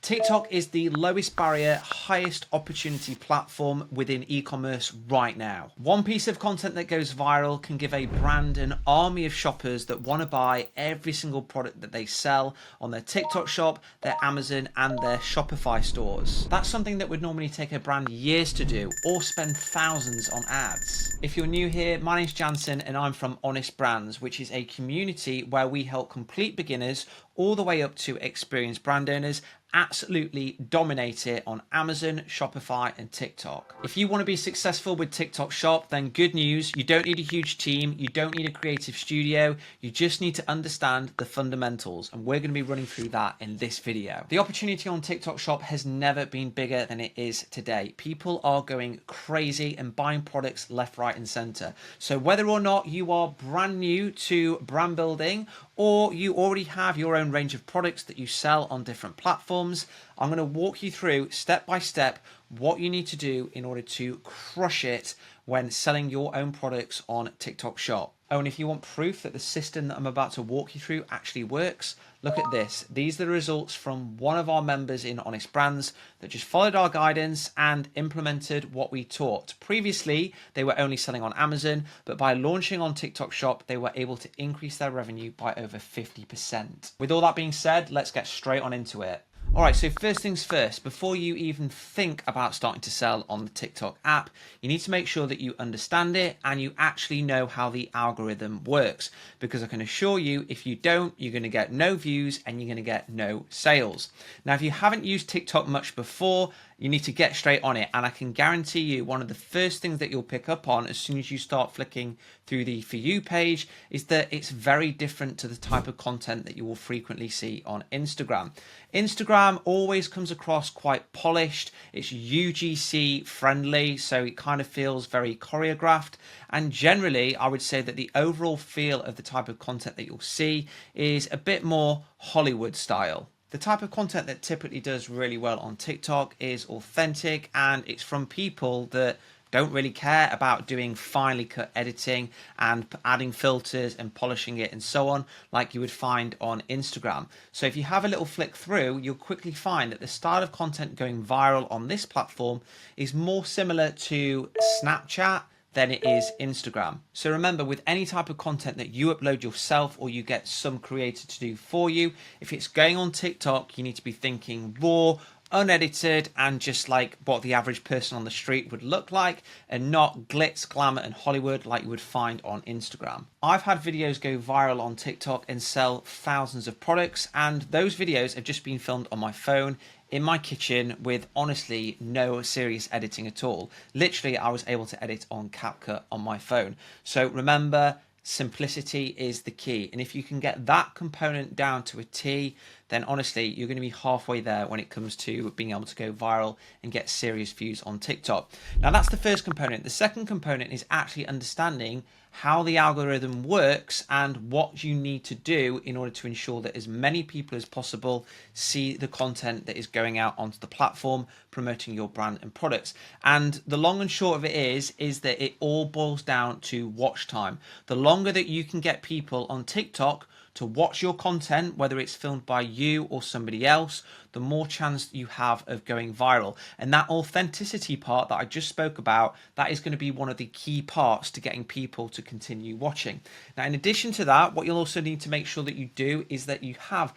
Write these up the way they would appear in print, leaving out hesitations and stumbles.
TikTok is the lowest barrier, highest opportunity platform within e-commerce right now. One piece of content that goes viral can give a brand an army of shoppers that want to buy every single product that they sell on their TikTok shop, their Amazon and their Shopify stores. That's something that would normally take a brand years to do or spend thousands on ads. If you're new here, my name's Janson and I'm from Honest Brands, which is a community where we help complete beginners all the way up to experienced brand owners absolutely dominate it on Amazon, Shopify and TikTok. If you want to be successful with TikTok Shop, then good news, you don't need a huge team, you don't need a creative studio, you just need to understand the fundamentals, and we're going to be running through that in this video. The opportunity on TikTok Shop has never been bigger than it is today. People are going crazy and buying products left, right and center. So whether or not you are brand new to brand building or you already have your own range of products that you sell on different platforms, I'm going to walk you through step by step what you need to do in order to crush it when selling your own products on TikTok Shop. Oh, and if you want proof that the system that I'm about to walk you through actually works, look at this. These are the results from one of our members in Honest Brands that just followed our guidance and implemented what we taught. Previously, they were only selling on Amazon, but by launching on TikTok Shop, they were able to increase their revenue by over 50%. With all that being said, let's get straight on into it. All right, so first things first, before you even think about starting to sell on the TikTok app, you need to make sure that you understand it and you actually know how the algorithm works. Because I can assure you, if you don't, you're going to get no views and you're going to get no sales. Now, if you haven't used TikTok much before, you need to get straight on it. And I can guarantee you one of the first things that you'll pick up on as soon as you start flicking through the For You page is that it's very different to the type of content that you will frequently see on Instagram. Instagram always comes across quite polished. It's UGC friendly, so it kind of feels very choreographed. And generally, I would say that the overall feel of the type of content that you'll see is a bit more Hollywood style. The type of content that typically does really well on TikTok is authentic, and it's from people that don't really care about doing finely cut editing and adding filters and polishing it and so on like you would find on Instagram. So if you have a little flick through, you'll quickly find that the style of content going viral on this platform is more similar to Snapchat than it is Instagram. So remember, with any type of content that you upload yourself or you get some creator to do for you, if it's going on TikTok, you need to be thinking raw, unedited, and just like what the average person on the street would look like, and not glitz, glamour and Hollywood like you would find on Instagram. I've had videos go viral on TikTok and sell thousands of products, and those videos have just been filmed on my phone in my kitchen with honestly no serious editing at all. Literally, I was able to edit on CapCut on my phone. So remember, simplicity is the key. And if you can get that component down to a T, then honestly, you're going to be halfway there when it comes to being able to go viral and get serious views on TikTok. Now, that's the first component. The second component is actually understanding how the algorithm works and what you need to do in order to ensure that as many people as possible see the content that is going out onto the platform promoting your brand and products. And the long and short of it is that it all boils down to watch time. The longer that you can get people on TikTok to watch your content, whether it's filmed by you or somebody else, the more chance you have of going viral. And that authenticity part that I just spoke about, that is going to be one of the key parts to getting people to continue watching. Now, in addition to that, what you'll also need to make sure that you do is that you have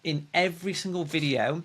in every single video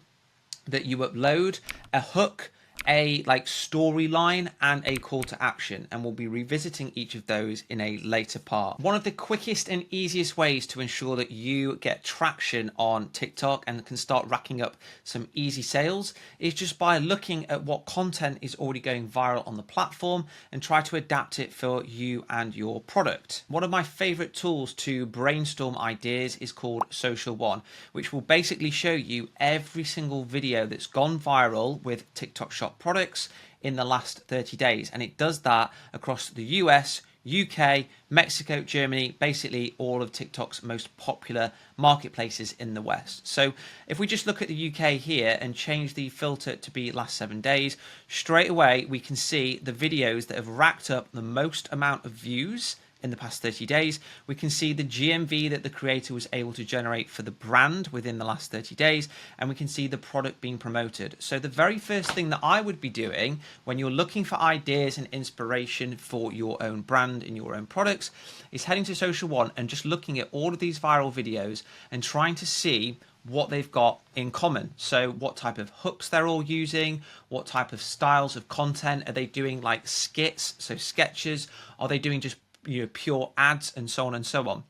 that you upload a hook, a storyline and a call to action, and we'll be revisiting each of those in a later part. One of the quickest and easiest ways to ensure that you get traction on TikTok and can start racking up some easy sales is just by looking at what content is already going viral on the platform and try to adapt it for you and your product. One of my favorite tools to brainstorm ideas is called Social One, which will basically show you every single video that's gone viral with TikTok Shop products in the last 30 days, and it does that across the US, UK, Mexico, Germany, basically all of TikTok's most popular marketplaces in the West. So if we just look at the UK here and change the filter to be last 7 days, straight away we can see the videos that have racked up the most amount of views in the past 30 days. We can see the GMV that the creator was able to generate for the brand within the last 30 days, and we can see the product being promoted. So the very first thing that I would be doing when you're looking for ideas and inspiration for your own brand and your own products is heading to Social One and just looking at all of these viral videos and trying to see what they've got in common. So what type of hooks they're all using, what type of styles of content are they doing, like skits, so sketches, are they doing just pure ads, and so on and so on.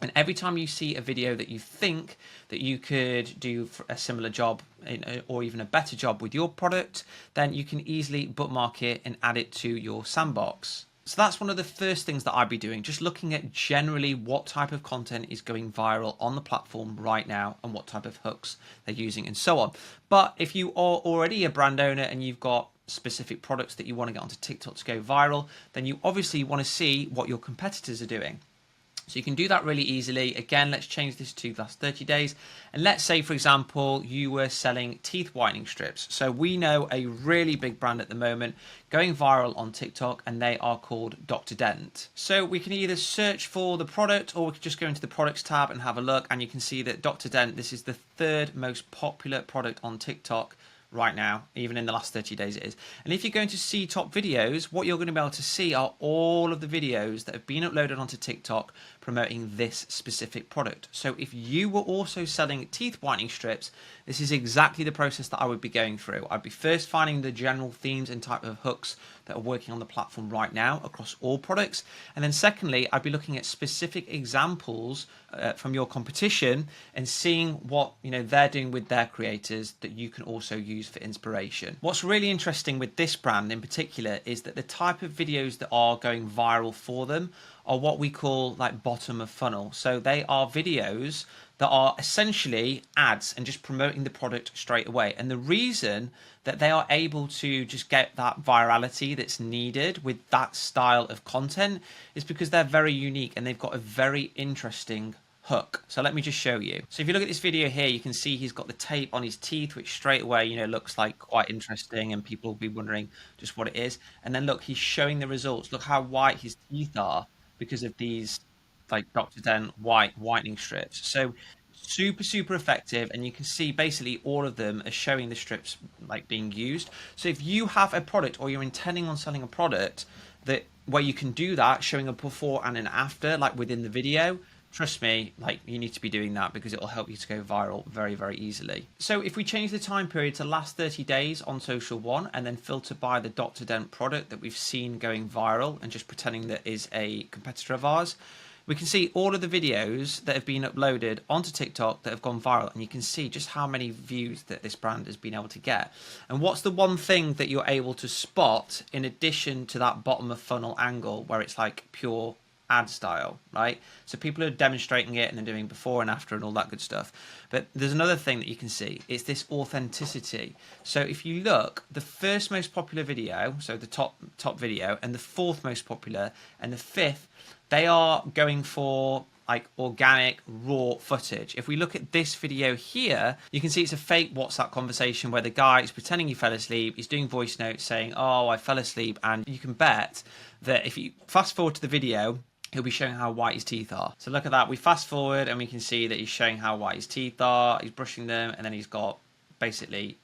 And every time you see a video that you think that you could do a similar job or even a better job with your product, then you can easily bookmark it and add it to your sandbox. So that's one of the first things that I'd be doing, just looking at generally what type of content is going viral on the platform right now and what type of hooks they're using and so on. But if you are already a brand owner and you've got specific products that you want to get onto TikTok to go viral, then you obviously want to see what your competitors are doing. So you can do that really easily. Again, let's change this to the last 30 days. And let's say, for example, you were selling teeth whitening strips. So we know a really big brand at the moment going viral on TikTok, and they are called Dr. Dent. So we can either search for the product, or we can just go into the products tab and have a look. And you can see that Dr. Dent, this is the third most popular product on TikTok right now, even in the last 30 days it is. And if you're going to see top videos, what you're going to be able to see are all of the videos that have been uploaded onto TikTok promoting this specific product. So if you were also selling teeth whitening strips, this is exactly the process that I would be going through. I'd be first finding the general themes and type of hooks that are working on the platform right now across all products. And then secondly, I'd be looking at specific examples from your competition and seeing what they're doing with their creators that you can also use for inspiration. What's really interesting with this brand in particular is that the type of videos that are going viral for them are what we call like bottom of funnel. So they are videos that are essentially ads and just promoting the product straight away. And the reason that they are able to just get that virality that's needed with that style of content is because they're very unique and they've got a very interesting hook. So let me just show you. So if you look at this video here, you can see he's got the tape on his teeth, which straight away, looks like quite interesting, and people will be wondering just what it is. And then look, he's showing the results. Look how white his teeth are because of these like Dr. Dent whitening strips. So super effective, and you can see basically all of them are showing the strips like being used. So if you have a product, or you're intending on selling a product that where you can do that, showing a before and an after like within the video, trust me, like you need to be doing that because it will help you to go viral very easily. So if we change the time period to last 30 days on Social One and then filter by the Dr. Dent product that we've seen going viral and just pretending that is a competitor of ours, we can see all of the videos that have been uploaded onto TikTok that have gone viral, and you can see just how many views that this brand has been able to get. And what's the one thing that you're able to spot in addition to that bottom of funnel angle where it's like pure ad style, right? So people are demonstrating it and they're doing before and after and all that good stuff. But there's another thing that you can see. It's this authenticity. So if you look, the first most popular video, so the top video, and the fourth most popular and the fifth, they are going for like organic raw footage. If we look at this video here, you can see it's a fake WhatsApp conversation where the guy is pretending he fell asleep. He's doing voice notes saying, "Oh, I fell asleep." And you can bet that if you fast forward to the video, he'll be showing how white his teeth are. So look at that. We fast forward and we can see that he's showing how white his teeth are. He's brushing them, and then he's got basically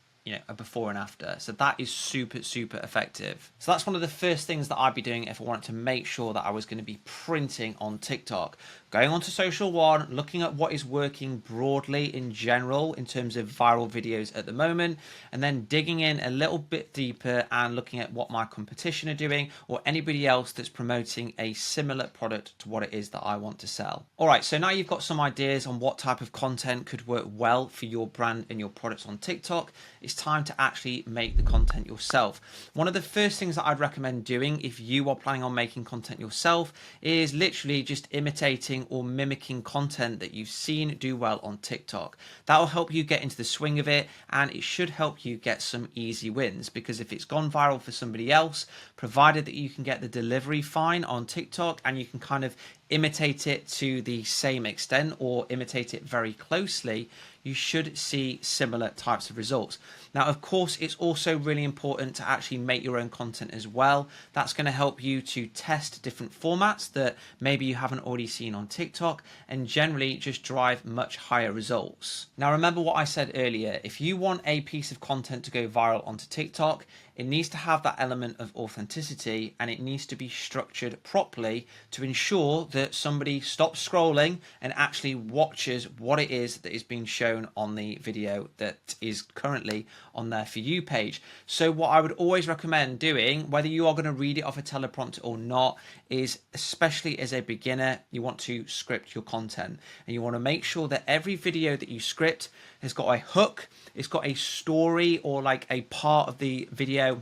a before and after. So that is super effective. So that's one of the first things that I'd be doing if I wanted to make sure that I was going to be printing on TikTok. Going onto Social One, looking at what is working broadly in general in terms of viral videos at the moment, and then digging in a little bit deeper and looking at what my competition are doing or anybody else that's promoting a similar product to what it is that I want to sell. All right, so now you've got some ideas on what type of content could work well for your brand and your products on TikTok. It's time to actually make the content yourself. One of the first things that I'd recommend doing if you are planning on making content yourself is literally just imitating or mimicking content that you've seen do well on TikTok. That will help you get into the swing of it, and it should help you get some easy wins, because if it's gone viral for somebody else, provided that you can get the delivery fine on TikTok and you can kind of imitate it to the same extent or imitate it very closely, you should see similar types of results. Now, of course, it's also really important to actually make your own content as well. That's going to help you to test different formats that maybe you haven't already seen on TikTok and generally just drive much higher results. Now, remember what I said earlier, if you want a piece of content to go viral onto TikTok, it needs to have that element of authenticity and it needs to be structured properly to ensure that somebody stops scrolling and actually watches what it is that is being shown on the video that is currently on their For You page. So what I would always recommend doing, whether you are going to read it off a teleprompter or not, is especially as a beginner, you want to script your content and you want to make sure that every video that you script has got a hook, it's got a story or like a part of the video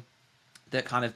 that kind of,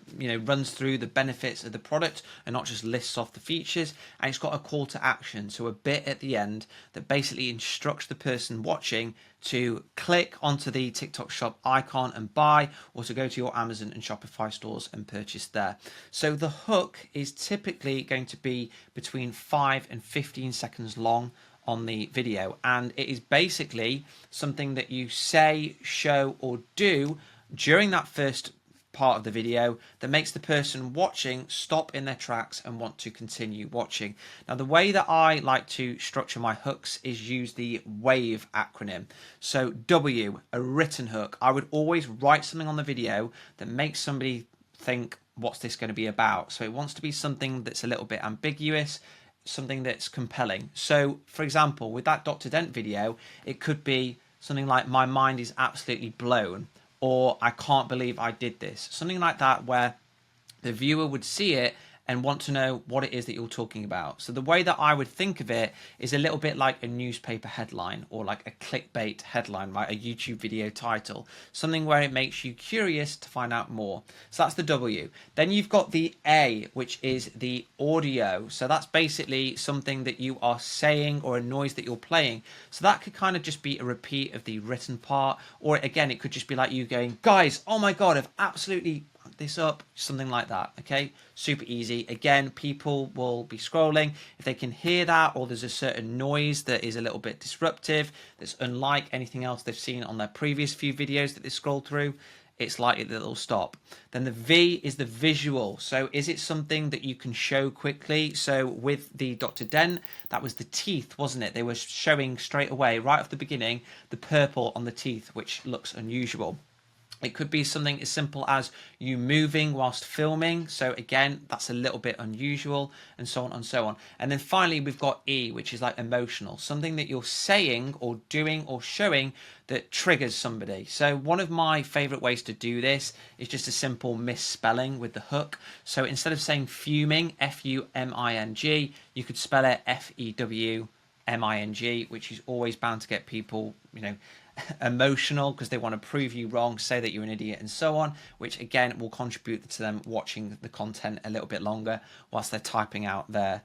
runs through the benefits of the product and not just lists off the features, and it's got a call to action, so a bit at the end that basically instructs the person watching to click onto the TikTok shop icon and buy, or to go to your Amazon and Shopify stores and purchase there. So the hook is typically going to be between 5 and 15 seconds long on the video, and it is basically something that you say, show or do during that first part of the video that makes the person watching stop in their tracks and want to continue watching. Now, the way that I like to structure my hooks is use the W.A.V.E acronym. So W, a written hook. I would always write something on the video that makes somebody think, what's this going to be about? So it wants to be something that's a little bit ambiguous, something that's compelling. So for example, with that Dr. Dent video, it could be something like, my mind is absolutely blown, or I can't believe I did this. Something like that, where the viewer would see it and want to know what it is that you're talking about. So the way that I would think of it is a little bit like a newspaper headline or like a clickbait headline, right? A YouTube video title, something where it makes you curious to find out more. So that's the W. Then you've got the A, which is the audio. So that's basically something that you are saying or a noise that you're playing. So that could kind of just be a repeat of the written part, or again, it could just be like you going, guys, oh my God, I've absolutely this up, something like that. Okay, super easy. Again, people will be scrolling if they can hear that, or there's a certain noise that is a little bit disruptive, that's unlike anything else they've seen on their previous few videos that they scroll through, it's likely that it'll stop. Then the V is the visual. So is it something that you can show quickly? So with the Dr. Dent, that was the teeth, wasn't it? They were showing straight away, right off the beginning, the purple on the teeth, which looks unusual. It could be something as simple as you moving whilst filming. So again, that's a little bit unusual, and so on and so on. And then finally, we've got E, which is like emotional, something that you're saying or doing or showing that triggers somebody. So one of my favorite ways to do this is just a simple misspelling with the hook. So instead of saying fuming, F-U-M-I-N-G, you could spell it F-E-W-M-I-N-G, which is always bound to get people, emotional, because they want to prove you wrong, say that you're an idiot and so on, which again will contribute to them watching the content a little bit longer whilst they're typing out their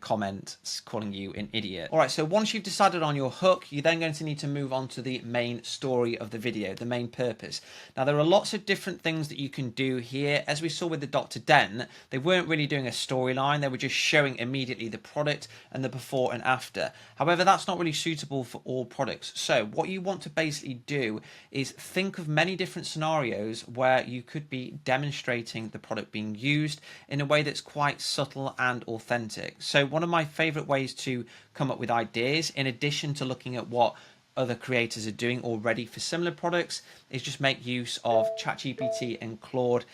comments calling you an idiot. All right, so once you've decided on your hook, you're then going to need to move on to the main story of the video, the main purpose. Now, there are lots of different things that you can do here. As we saw with the Dr. Dent, they weren't really doing a storyline. They were just showing immediately the product and the before and after. However, that's not really suitable for all products. So what you want to basically do is think of many different scenarios where you could be demonstrating the product being used in a way that's quite subtle and authentic. So one of my favorite ways to come up with ideas, in addition to looking at what other creators are doing already for similar products, is just make use of ChatGPT and Claude,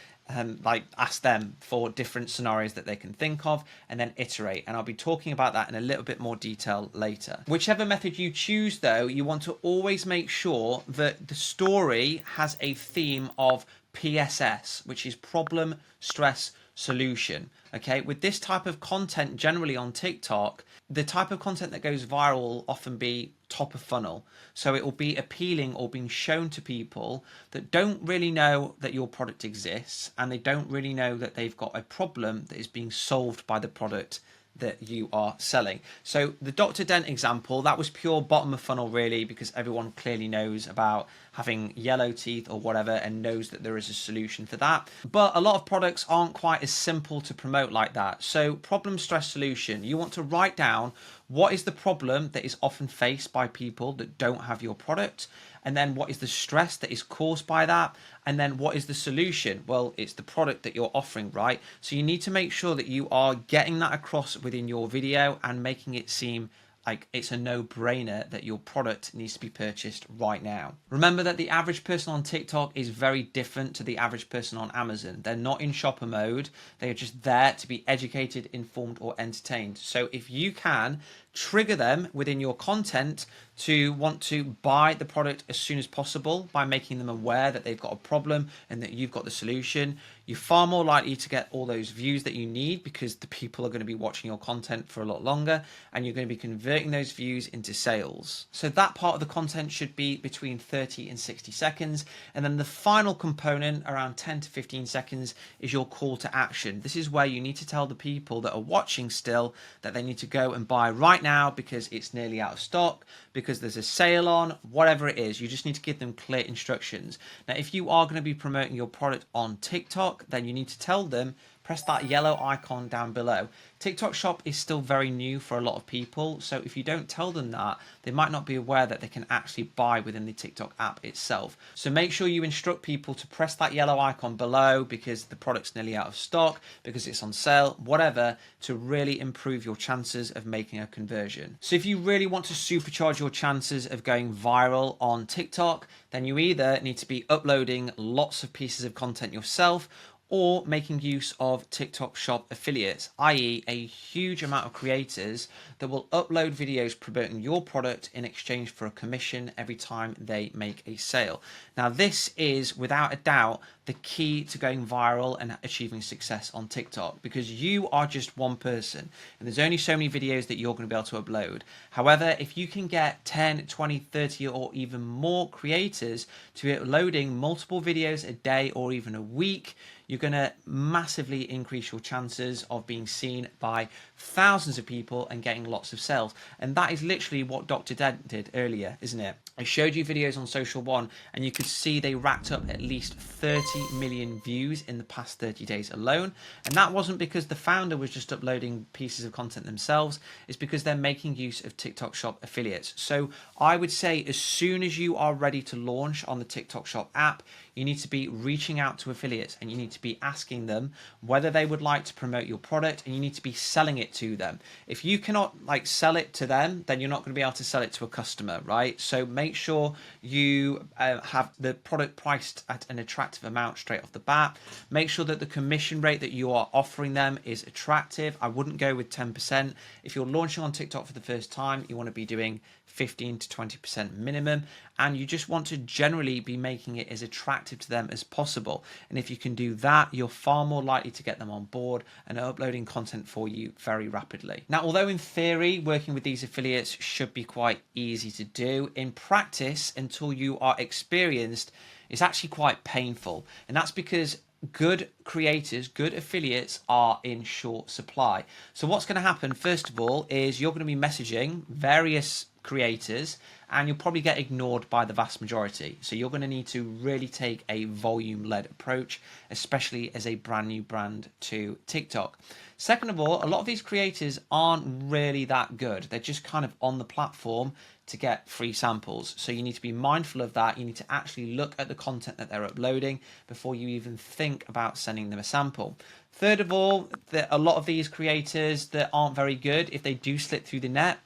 like ask them for different scenarios that they can think of and then iterate. And I'll be talking about that in a little bit more detail later. Whichever method you choose though, you want to always make sure that the story has a theme of PSS, which is problem, stress, solution. Okay, with this type of content generally on TikTok, the type of content that goes viral will often be top of funnel. So it will be appealing or being shown to people that don't really know that your product exists, and they don't really know that they've got a problem that is being solved by the product that you are selling. So the Dr. Dent example, that was pure bottom of funnel really, because everyone clearly knows about having yellow teeth or whatever and knows that there is a solution for that. But a lot of products aren't quite as simple to promote like that. So problem, stress, solution. You want to write down what is the problem that is often faced by people that don't have your product, and then what is the stress that is caused by that, and then what is the solution? Well, it's the product that you're offering, right? So you need to make sure that you are getting that across within your video and making it seem like it's a no-brainer that your product needs to be purchased right now. Remember that the average person on TikTok is very different to the average person on Amazon. They're not in shopper mode. They are just there to be educated, informed, or entertained. So if you can trigger them within your content to want to buy the product as soon as possible by making them aware that they've got a problem and that you've got the solution, you're far more likely to get all those views that you need, because the people are going to be watching your content for a lot longer and you're going to be converting those views into sales. So that part of the content should be between 30 and 60 seconds. And then the final component, around 10 to 15 seconds, is your call to action. This is where you need to tell the people that are watching still that they need to go and buy right now because it's nearly out of stock, because there's a sale on, whatever it is. You just need to give them clear instructions. Now, if you are going to be promoting your product on TikTok, then you need to tell them, press that yellow icon down below. TikTok Shop is still very new for a lot of people, so if you don't tell them that, they might not be aware that they can actually buy within the TikTok app itself. So make sure you instruct people to press that yellow icon below because the product's nearly out of stock, because it's on sale, whatever, to really improve your chances of making a conversion. So if you really want to supercharge your chances of going viral on TikTok, then you either need to be uploading lots of pieces of content yourself, or making use of TikTok Shop affiliates, i.e. a huge amount of creators that will upload videos promoting your product in exchange for a commission every time they make a sale. Now, this is without a doubt the key to going viral and achieving success on TikTok, because you are just one person and there's only so many videos that you're going to be able to upload. However, if you can get 10, 20, 30 or even more creators to be uploading multiple videos a day or even a week, you're going to massively increase your chances of being seen by thousands of people and getting lots of sales. And that is literally what Dr. Dent did earlier, isn't it? I showed you videos on Social One and you could see they racked up at least 30 million views in the past 30 days alone. And that wasn't because the founder was just uploading pieces of content themselves. It's because they're making use of TikTok Shop affiliates. So I would say as soon as you are ready to launch on the TikTok Shop app, you need to be reaching out to affiliates and you need to be asking them whether they would like to promote your product, and you need to be selling it to them. If you cannot sell it to them, then you're not going to be able to sell it to a customer, right? So make sure you have the product priced at an attractive amount straight off the bat. Make sure that the commission rate that you are offering them is attractive. I wouldn't go with 10%. If you're launching on TikTok for the first time, you want to be doing 15 to 20% minimum, and you just want to generally be making it as attractive to them as possible. And if you can do that, you're far more likely to get them on board and uploading content for you very rapidly. Now, although in theory working with these affiliates should be quite easy to do, in practice, until you are experienced, it's actually quite painful. And that's because good creators, good affiliates are in short supply. So what's going to happen, first of all, is you're going to be messaging various creators and you'll probably get ignored by the vast majority. So you're going to need to really take a volume-led approach, especially as a brand new brand to TikTok. Second of all, a lot of these creators aren't really that good. They're just kind of on the platform to get free samples. So you need to be mindful of that. You need to actually look at the content that they're uploading before you even think about sending them a sample. Third of all, a lot of these creators that aren't very good, if they do slip through the net,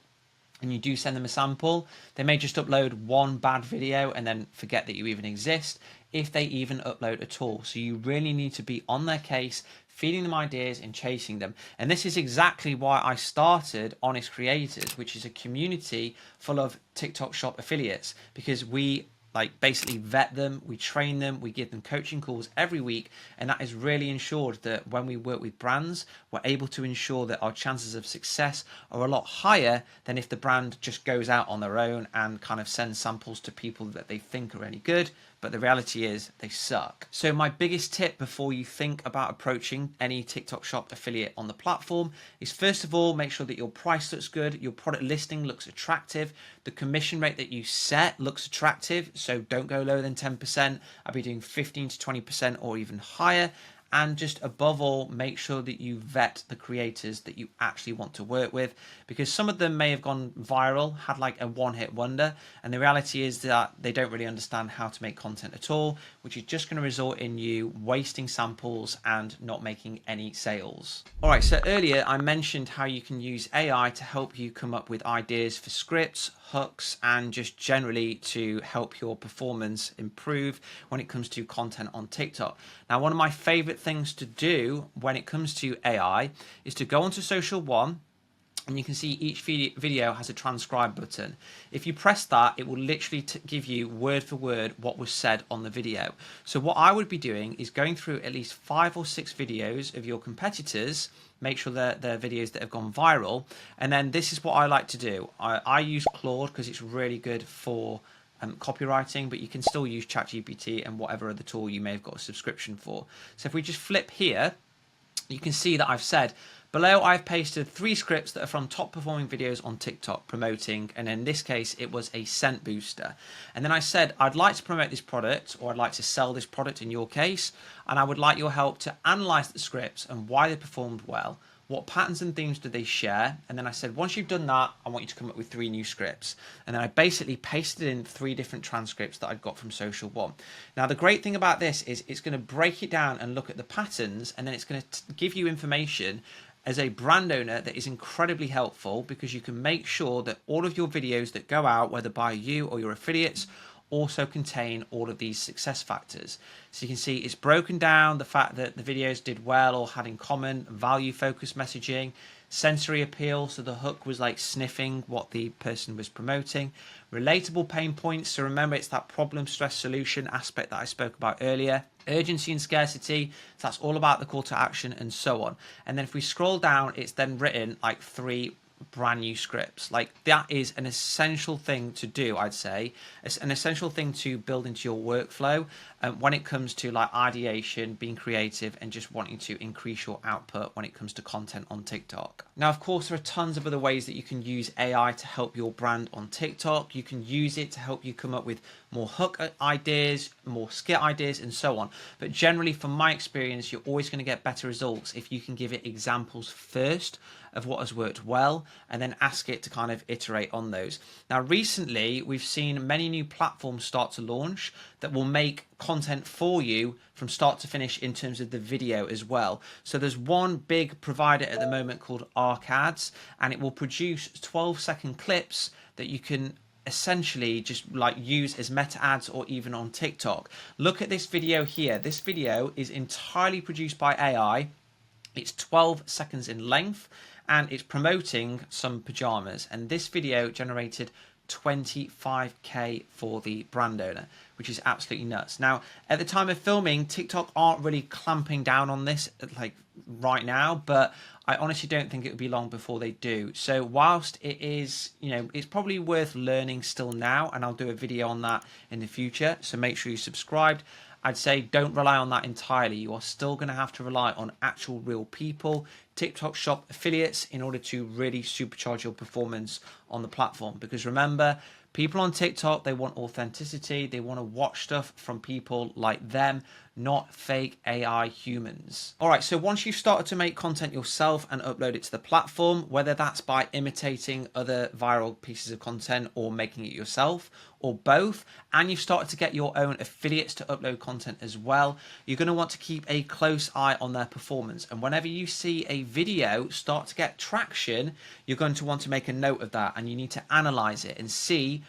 and you do send them a sample, they may just upload one bad video and then forget that you even exist, if they even upload at all. So you really need to be on their case, feeding them ideas and chasing them. And this is exactly why I started Honest Creators, which is a community full of TikTok Shop affiliates, because we basically vet them, we train them, we give them coaching calls every week, and that is really ensured that when we work with brands, we're able to ensure that our chances of success are a lot higher than if the brand just goes out on their own and kind of sends samples to people that they think are any good, but the reality is they suck. So my biggest tip before you think about approaching any TikTok Shop affiliate on the platform is, first of all, make sure that your price looks good, your product listing looks attractive, the commission rate that you set looks attractive, so don't go lower than 10%. I'll be doing 15 to 20% or even higher. And just above all, make sure that you vet the creators that you actually want to work with, because some of them may have gone viral, had like a one-hit wonder, and the reality is that they don't really understand how to make content at all, which is just going to result in you wasting samples and not making any sales. All right, so earlier I mentioned how you can use AI to help you come up with ideas for scripts, hooks, and just generally to help your performance improve when it comes to content on TikTok. Now, one of my favorite things to do when it comes to AI is to go onto Social One, and you can see each video has a transcribe button. If you press that, it will literally give you word for word what was said on the video. So what I would be doing is going through at least 5 or 6 videos of your competitors, make sure that they're videos that have gone viral, and then this is what I like to do. I use Claude because it's really good for copywriting, but you can still use ChatGPT and whatever other tool you may have got a subscription for. So if we just flip here, you can see that I've said, below I've pasted 3 scripts that are from top performing videos on TikTok promoting, and in this case it was a scent booster. And then I said, I'd like to promote this product, or I'd like to sell this product in your case, and I would like your help to analyze the scripts and why they performed well. What patterns and themes do they share? And then I said, once you've done that, I want you to come up with 3 new scripts. And then I basically pasted in 3 different transcripts that I'd got from Social One. Now, the great thing about this is it's going to break it down and look at the patterns, and then it's going to give you information as a brand owner that is incredibly helpful, because you can make sure that all of your videos that go out, whether by you or your affiliates, also contain all of these success factors. So you can see it's broken down the fact that the videos did well or had in common, value focused messaging, sensory appeal, so the hook was like sniffing what the person was promoting, relatable pain points, so remember it's that problem, stress, solution aspect that I spoke about earlier, urgency and scarcity, so that's all about the call to action, and so on. And then if we scroll down, it's then written like 3 brand new scripts. Like, that is an essential thing to do. I'd say it's an essential thing to build into your workflow when it comes to like ideation, being creative, and just wanting to increase your output when it comes to content on TikTok. Now, of course, there are tons of other ways that you can use AI to help your brand on TikTok. You can use it to help you come up with more hook ideas, more skit ideas, and so on. But generally, from my experience, you're always going to get better results if you can give it examples first of what has worked well, and then ask it to kind of iterate on those. Now, recently, we've seen many new platforms start to launch that will make content for you from start to finish in terms of the video as well. So there's one big provider at the moment called Arcads, and it will produce 12-second clips that you can essentially just like use as meta ads or even on TikTok. Look at this video here. This video is entirely produced by AI. It's 12 seconds in length, and it's promoting some pajamas, and this video generated 25k for the brand owner, which is absolutely nuts. Now, at the time of filming, TikTok aren't really clamping down on this like right now, but I honestly don't think it would be long before they do. So whilst it is, you know, it's probably worth learning still now, and I'll do a video on that in the future, so make sure you subscribed. I'd say don't rely on that entirely. You are still going to have to rely on actual real people, TikTok Shop affiliates, in order to really supercharge your performance on the platform. Because remember, people on TikTok, they want authenticity. They want to watch stuff from people like them, not fake AI humans. All right, so once you've started to make content yourself and upload it to the platform, whether that's by imitating other viral pieces of content or making it yourself, or both, and you've started to get your own affiliates to upload content as well, you're going to want to keep a close eye on their performance. And whenever you see a video start to get traction, you're going to want to make a note of that, and you need to analyze it and see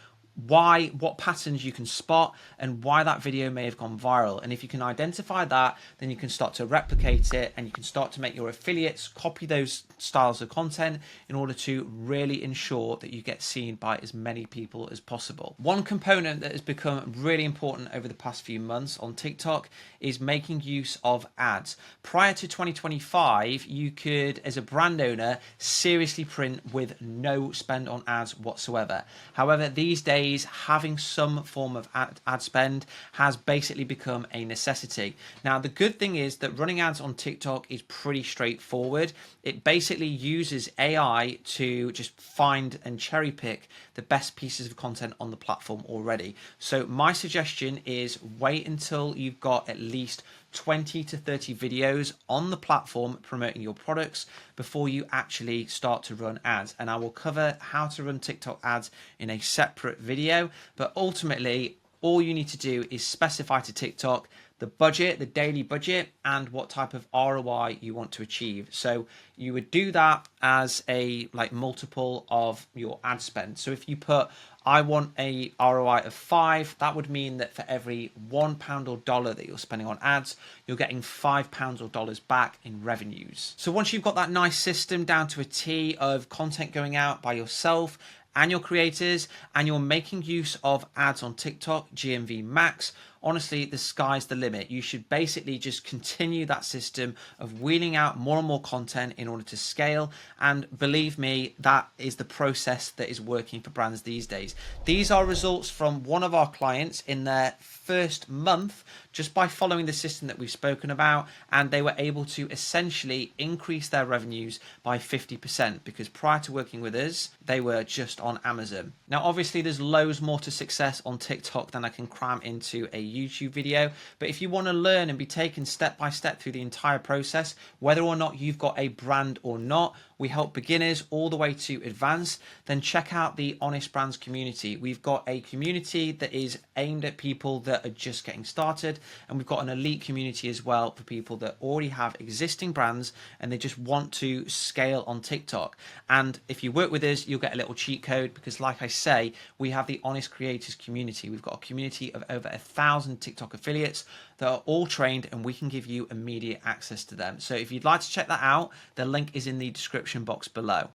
what patterns you can spot and why that video may have gone viral. And if you can identify that, then you can start to replicate it, and you can start to make your affiliates copy those styles of content in order to really ensure that you get seen by as many people as possible. One component that has become really important over the past few months on TikTok is making use of ads. Prior to 2025, you could, as a brand owner, seriously print with no spend on ads whatsoever. However, these days days, having some form of ad spend has basically become a necessity. Now, the good thing is that running ads on TikTok is pretty straightforward. It basically uses AI to just find and cherry pick the best pieces of content on the platform already. So my suggestion is wait until you've got at least 20 to 30 videos on the platform promoting your products before you actually start to run ads. And I will cover how to run TikTok ads in a separate video. But ultimately, all you need to do is specify to TikTok the budget, the daily budget, and what type of ROI you want to achieve. So you would do that as a multiple of your ad spend. So if you put, I want a ROI of 5, that would mean that for every £1 or dollar that you're spending on ads, you're getting £5 or dollars back in revenues. So once you've got that nice system down to a T of content going out by yourself and your creators, and you're making use of ads on TikTok, GMV max, honestly, the sky's the limit. You should basically just continue that system of wheeling out more and more content in order to scale. And believe me, that is the process that is working for brands these days. These are results from one of our clients in their first month, just by following the system that we've spoken about, and they were able to essentially increase their revenues by 50%, because prior to working with us, they were just on Amazon. Now, obviously, there's loads more to success on TikTok than I can cram into a YouTube video, but if you want to learn and be taken step by step through the entire process, whether or not you've got a brand or not, we help beginners all the way to advanced, then check out the Honest Brands community. We've got a community that is aimed at people that are just getting started, and we've got an elite community as well for people that already have existing brands and they just want to scale on TikTok. And if you work with us, you'll get a little cheat code, because like I say, we have the Honest Creators community. We've got a community of over 1,000 TikTok affiliates that are all trained, and we can give you immediate access to them. So if you'd like to check that out, the link is in the description box below.